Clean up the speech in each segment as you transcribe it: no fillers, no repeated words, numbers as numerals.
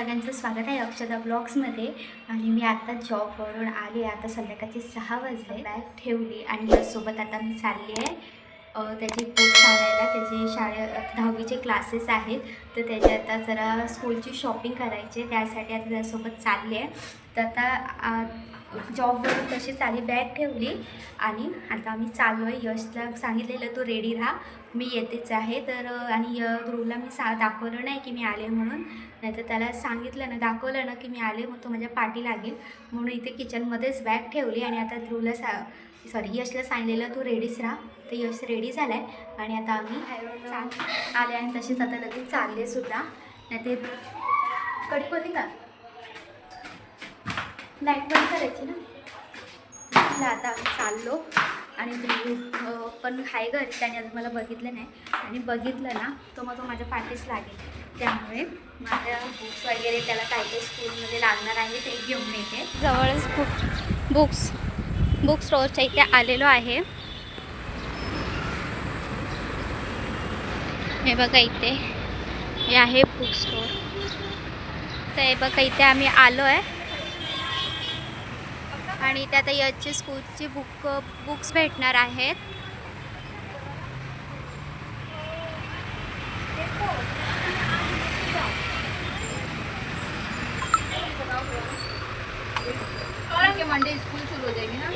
सगळ्यांचं स्वागत आहे अक्षदा ब्लॉग्समध्ये। आणि मी आता जॉबवरून आले, आता संध्याकाळचे 6 वाजले। बॅग ठेवली आणि यासोबत आता मी चालली आहे त्याची बुक्स आणायला। त्याची शाळेत 10वीचे क्लासेस आहेत, तर त्याची आता जरा स्कूलची शॉपिंग करायची, त्यासाठी आता त्यासोबत चालली आहे। तर आता जॉबवरून तशीच आली, बॅग ठेवली आणि आता आम्ही चाललो आहे। यशला सांगितलेलं तो रेडी राहा, मी येतेच आहे। तर आणि ध्रुवला मी दाखवलं नाही की मी आले म्हणून, नाहीतर त्याला सांगितलं ना, दाखवलं ना की मी आले, मग तो माझ्या पाठी लागेल। म्हणून इथे किचनमध्येच बॅग ठेवली आणि आता ध्रुवला यशला सांगितलेलं तू रेडीच राहा। तर यश रेडी झाला आहे आणि आता आम्ही आले आणि तसेच आता लगेच चालले सुद्धा। नाही ते कडी कोणी का लाईट बंद करायची ना। आता आम्ही चाललो आणि ध्रुव पण हाय घरी, त्याने अजून मला बघितलं नाही, आणि बघितलं ना तो मग तो माझ्या पाठीच लागेल। त्यामुळे माझ्या बुक्स वगैरे त्याला काय काही स्कूलमध्ये लागणार आहे ते घेऊन येते। जवळच बुक स्टोअरच्या इथे आलेलो आहे। हे बघा इथे हे आहे बुक स्टोअर। तर हे बघा इथे आम्ही आलो आहे आणि इथे आता याची स्कूलची बुक्स भेटणार आहेत। मंडे स्कूल शुरू हो जाएगी ना।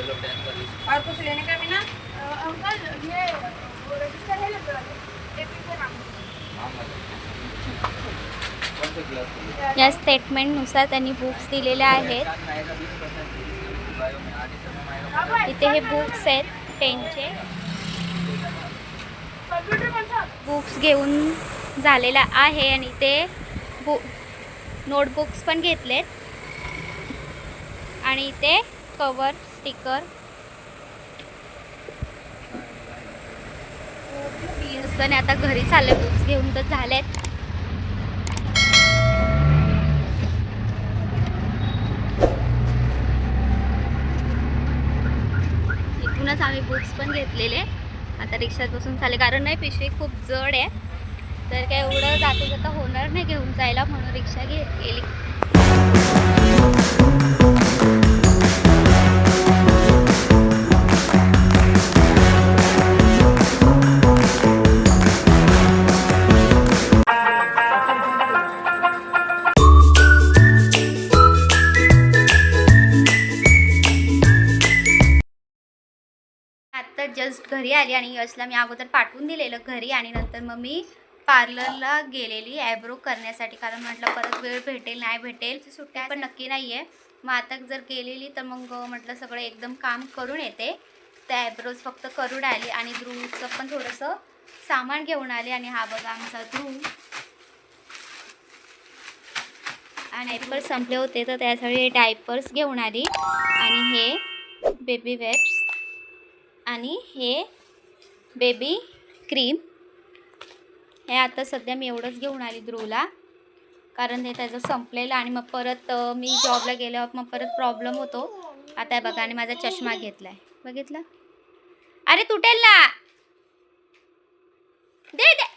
और कुछ लेने का भी ना अंकल, ये रजिस्टर है या स्टेटमेंटनुसार त्यांनी बुक्स दिलेले आहेत। इथे हे बुक्स आहेत 10चे बुक्स घेऊन झालेला आहे आणि ते नोटबुक्स पण घेतलेत आणि इथे कवर स्टिकर असताना आता घरी चालले, बुक्स घेऊन तर झालेत। इथूनच आम्ही बुक्स पण घेतलेले, आता रिक्षात बसून चालले, कारण नाही पिशवी खूप जड आहे, तर काय एवढं जाता जाता होणार नाही घेऊन जायला, म्हणून रिक्षा गेली। आता जस्ट घरी आली आणि यशला मी अगोदर पाठवून दिलेलं घरी, आणि नंतर मग मी पार्लरला गेलेली ॲब्रो करण्यासाठी, कारण म्हटलं परत वेळ भेटेल नाही भेटेल, सुट्ट्या पण नक्की नाही आहे। मग आता जर गेलेली तर मग म्हटलं सगळं एकदम काम करून येते। त्या ॲब्रोज फक्त करून आली आणि ध्रुवचं पण थोडंसं सामान घेऊन आले। आणि हा बघा आमचा ध्रुव, आणि डायपर्स संपले होते तर त्यासाठी डायपर्स घेऊन आली, आणि हे बेबी वेप्स आणि हे बेबी क्रीम, हे आता सध्या मी एवढंच घेऊन आली ध्रुवला, कारण हे त्याचं संपलेलं, आणि मग परत मी जॉबला गेल्यावर मग परत प्रॉब्लेम होतो। आता बघा, आणि माझा चष्मा घेतलाय, बघितलं, अरे तुटेल ना, दे दे,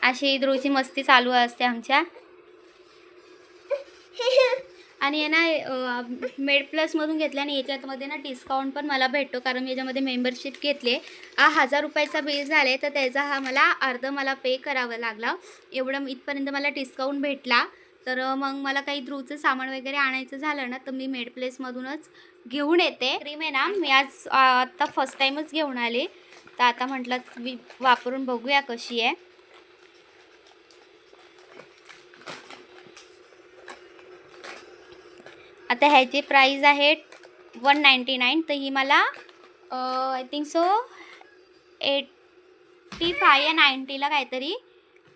अशी ध्रुवची मस्ती चालू असते आमच्या। आणि हे ना मेड प्लसमधून घेतलं, आणि याच्यामध्ये ना डिस्काउंट पण मला भेटतो, कारण मी याच्यामध्ये मेंबरशिप घेतली। 1000 रुपयाचा बिल झाले, तर त्याचा हा मला अर्ध पे करावं लागला, एवढं इथपर्यंत मला डिस्काउंट भेटला। तर मग मला काही ध्रुवचं सामान वगैरे आणायचं झालं ना, तर मी मेड प्लेसमधूनच घेऊन येते। क्रीम आहे ना, मी आज आत्ता फर्स्ट टाईमच घेऊन आले, तर आता म्हटलं मी वापरून बघूया कशी आहे। आता ह्याची प्राईस आहे 199, तर ही मला आय थिंक सो 85 या 90ला काहीतरी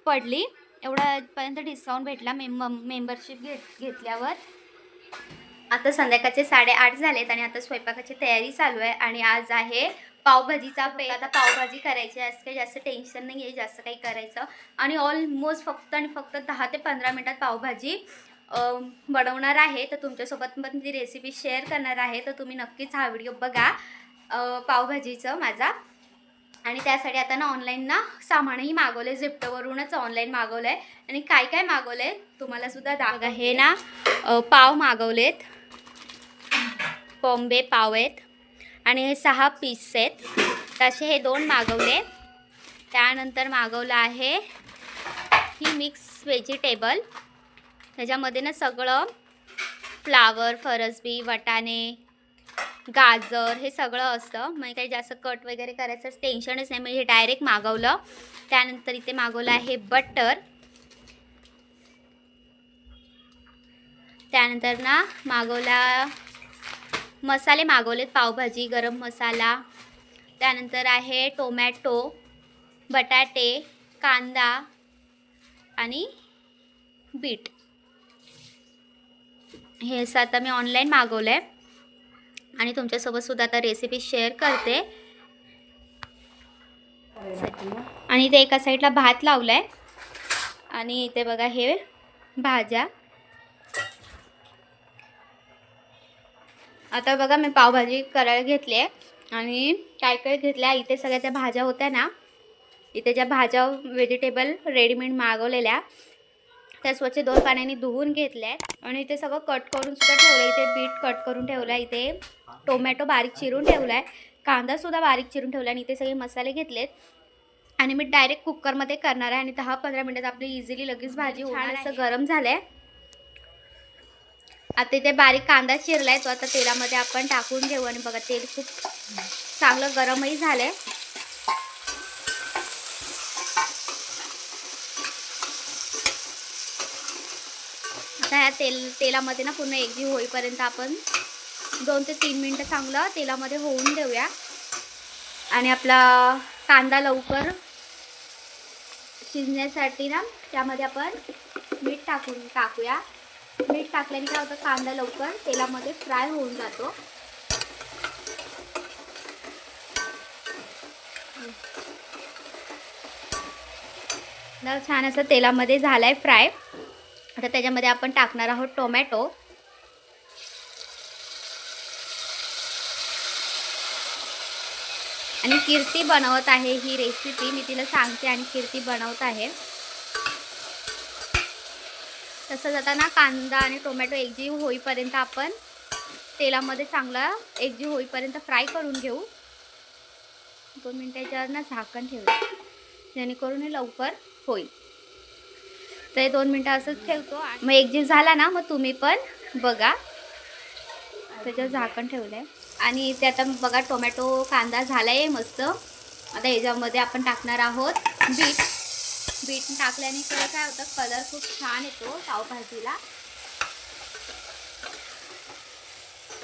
पडली, एवढ्यापर्यंत डिस्काउंट भेटला मेंबरशिप घेतल्यावर। आता संध्याकाळचे 8:30 झालेत आणि आता स्वयंपाकाची तयारी चालू आहे, आणि आज आहे पावभाजीचा बेत। आता पावभाजी करायची आहे, काही जास्त टेन्शन नाही आहे जास्त काही करायचं, आणि ऑलमोस्ट फक्त 10 ते 15 मिनटात पावभाजी बनवणार आहे। तर तुमच्यासोबत पण ती रेसिपी शेअर करणार आहे, तर तुम्ही नक्कीच हा व्हिडिओ बघा पावभाजीचं माझा। आणि त्यासाठी आता ना ऑनलाईन ना सामानही मागवलं आहे, झेप्टोवरूनच ऑनलाईन मागवलं आहे. आणि काय काय मागवलं आहे तुम्हाला सुद्धा दाखवा. हे ना पाव मागवलेत, बॉम्बे पाव आहेत आणि हे 6 पीस आहेत. तसे हे 2 मागवले. त्यानंतर मागवलं आहे ही मिक्स व्हेजिटेबल. त्याच्यामध्ये ना सगळं फ्लावर, फरसबी, वाटाणे, गाजर हे सगळं असतं. म्हणजे काही जास्त कट वगैरे करायचं टेन्शनच नाही. म्हणजे हे डायरेक्ट मागवलं. त्यानंतर इथे मागवलं आहे बटर. त्यानंतर ना मागवला मसाले मागवलेत, पावभाजी, गरम मसाला. त्यानंतर आहे टोमॅटो, बटाटे, कांदा आणि बीट. हे असं आता मी ऑनलाईन मागवलं आहे आणि तुमच्यासोबत सुद्धा आता रेसिपी शेअर करते. आणि इथे एका साईडला भात लावला आहे आणि इथे बघा हे भाज्या. आता बघा मी पावभाजी करायला घेतली आहे आणि काय काय घेतल्या. इथे सगळ्या त्या भाज्या होत्या ना, इथे ज्या भाज्या व्हेजिटेबल रेडीमेड मागवलेल्या त्या स्वच्छ 2 पाण्याने धुवून घेतल्या आहेत. आणि इथे सगळं कट करून सुद्धा ठेवलं आहे. इथे बीट कट करून ठेवला आहे, इथे टोमॅटो बारीक चिरून ठेवला आहे, कांदासुद्धा बारीक चिरून ठेवला. आणि इथे सगळे मसाले घेतलेत आणि मी डायरेक्ट कुकरमध्ये करणार आहे आणि 10-15 मिनिटात आपली इझिली लगेच भाजी होणार. असं गरम झालं आहे. आता इथे बारीक कांदा चिरला आहे, तो आता तेलामध्ये आपण टाकून घेऊ. आणि बघा तेल खूप चांगलं गरमही झालं आहे. आता ह्या तेलामध्ये ना पूर्ण एकजीव होईपर्यंत आपण 2 ते 3 मिनटं चांगलं तेलामध्ये होऊन देऊया. आणि आपला कांदा लवकर शिजण्यासाठी ना त्यामध्ये आपण मीठ टाकूया. मीठ टाकल्याने काय होतं, कांदा लवकर तेलामध्ये फ्राय होऊन जातो. छान असं तेलामध्ये झालाय फ्राय. आता त्याच्यामध्ये आपण टाकणार आहोत टोमॅटो. आणि कीर्ती बनवत आहे ही रेसिपी, मी तिला सांगते आणि कीर्ती बनवत आहे. तसंच आता ना कांदा आणि टोमॅटो एकजीव होईपर्यंत आपण तेलामध्ये चांगला एकजीव होईपर्यंत फ्राय करून घेऊ. 2 मिनिटाच्या ना झाकण ठेवू जेणेकरून हे लवकर होईल. तर 2 मिनटं असंच ठेवतो. मग एकजीव झाला ना मग तुम्ही पण बघा. त्याच्यावर झाकण ठेवलं आहे आणि ते आता बघा टोमॅटो कांदा झाला आहे मस्त. आता याच्यामध्ये आपण टाकणार आहोत बीट. बीट टाकल्याने काय होतं, कलर खूप छान येतो पावभाजीला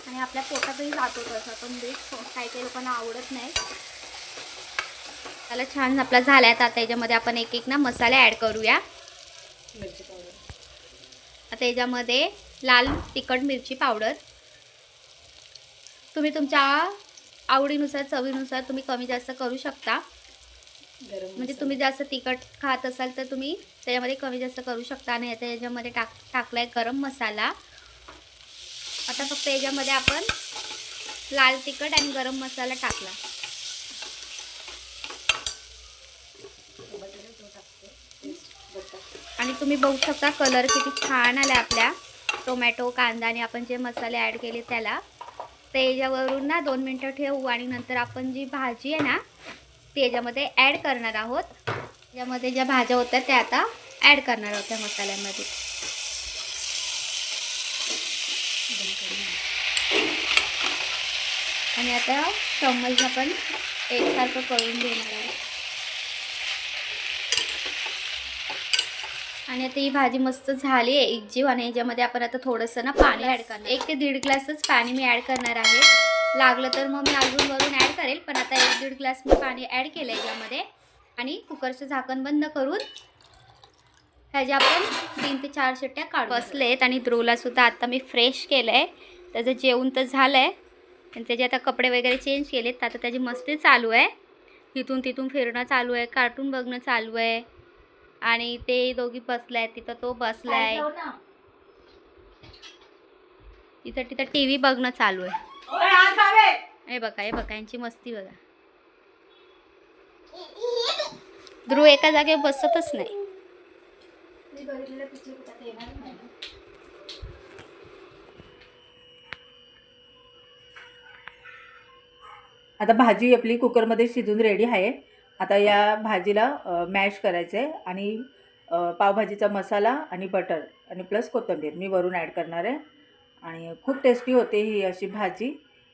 आणि आपल्या पोटातही जातो तसं. पण बीट काही काही लोकांना आवडत नाही. त्याला छान आपला झाला आहे. आता याच्यामध्ये आपण एक एक ना मसाले ॲड करूया. आता याच्यामध्ये लाल तिखट मिरची पावडर. तुम्ही तुमच्या आवडीनुसार चवीनुसार तुम्ही कमी जास्त करू शकता. म्हणजे तुम्ही जास्त तिखट खात असाल तर तुम्ही त्याच्यामध्ये कमी जास्त करू शकता. आणि आता याच्यामध्ये टाकलाय गरम मसाला. आता फक्त याच्यामध्ये आपण लाल तिखट आणि गरम मसाला टाकला. आणि तुम्ही बघू शकता कलर किती छान आला आपल्या टोमॅटो कांदा आणि आपण जे मसाले ॲड केले त्याला. तर याच्यावरून ना 2 मिनटं ठेवू आणि नंतर आपण जी भाजी आहे ना ती याच्यामध्ये ॲड करणार आहोत. याच्यामध्ये ज्या भाज्या होत्या त्या आता ॲड करणार आहोत त्या मसाल्यामध्ये. आणि आता चम्मच आपण एकसारखं करून घेणार आहे. आणि आता ही भाजी मस्त झाली आहे एकजीव. आणि याच्यामध्ये आपण आता थोडंसं ना पाणी ॲड करणार. 1 ते 1.5 ग्लासच पाणी मी ॲड करणार आहे. लागलं तर मग मी अजून वरून ॲड करेल, पण आता 1-1.5 ग्लास मी पाणी ॲड केलं आहे याच्यामध्ये. आणि कुकरचं झाकण बंद करून ह्याच्या आपण 3 ते 4 शिट्ट्या काढून बसलेत. आणि ध्रुवलासुद्धा आता मी फ्रेश केलं आहे. त्याचं जेवण तर झालं आहे आणि त्याचे आता कपडे वगैरे चेंज केलेत. तर आता त्याची मस्ती चालू आहे. इथून तिथून फिरणं चालू आहे, कार्टून बघणं चालू आहे. आणि ते दोघी बसलाय, तिथं तो बसलाय, तिथं टी व्ही बघणं चालू आहे. हे बघा यांची मस्ती बघा. ध्रुव एका जागेवर बसतच नाही. आता भाजी आपली कुकरमध्ये शिजून रेडी आहे. आता या भाजीला मॅश करायचं आहे आणि पावभाजीचा मसाला आणि बटर आणि प्लस कोथिंबीर मी वरून ॲड करणार आहे. आणि खूप टेस्टी होते ही अशी भाजी.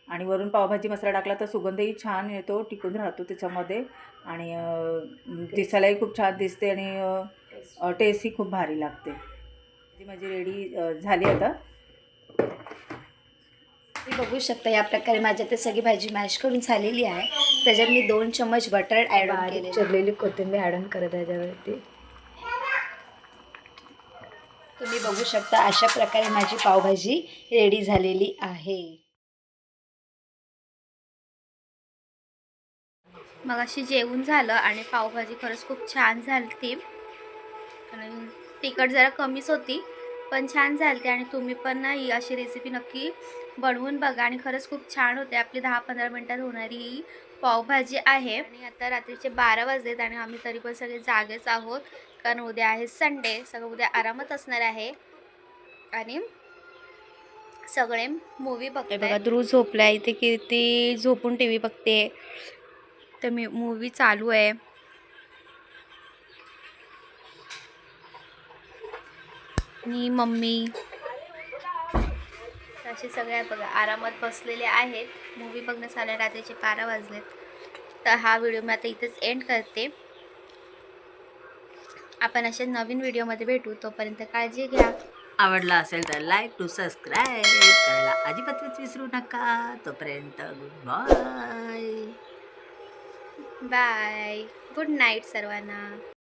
आणि वरून पावभाजी मसाला टाकला तर सुगंधही छान येतो, टिकून राहतो त्याच्यामध्ये. आणि दिसायलाही खूप छान दिसते आणि टेस्टही खूप भारी लागते. जी माझी रेडी झाली आता. तुम्ही बघू शकता या प्रकारे माझ्या ते सगळी भाजी मॅश करून झालेली आहे. त्याच्यात मी 2 चम्मच बटर ॲड केले. चिरलेली कोथिंबीर ॲड ऑन करत आहे त्यावरती. तुम्ही बघू शकता अशा प्रकारे माझी पावभाजी रेडी झालेली आहे. मग अशी जेवण झालं आणि पावभाजी खरंच खूप छान झाली ती. आणि तिखट जरा कमीच होती पण छान झाली. आणि तुम्ही पण ना ही अशी रेसिपी नक्की बनवून बघा आणि खरंच खूप छान होते. आपली 10-15 मिनटात होणारी ही पावभाजी आहे. आणि आता रात्रीचे 12 वाजलेत आणि आम्ही तरी पण सगळे जागेच आहोत कारण उद्या आहे संडे. सगळं उद्या आरामात असणार आहे आणि सगळे मूवी बघते. बघा ध्रुव झोपला इथे, कीर्ती झोपून टी व्ही बघते. तर मी मूवी चालू आहे. आणि मम्मी असे सगळे बघा आरामात बसलेले आहेत. मूवी बघण्यास आल्या. रात्रीचे 12 वाजलेत. तर हा व्हिडिओ मी आता इथेच एंड करते. आपण अशा नवीन व्हिडिओमध्ये भेटू. तोपर्यंत काळजी घ्या. आवडला असेल तर लाईक टू सबस्क्राईब करायला अजिबातच विसरू नका. तोपर्यंत good bye. Bye. Good night सर्वांना.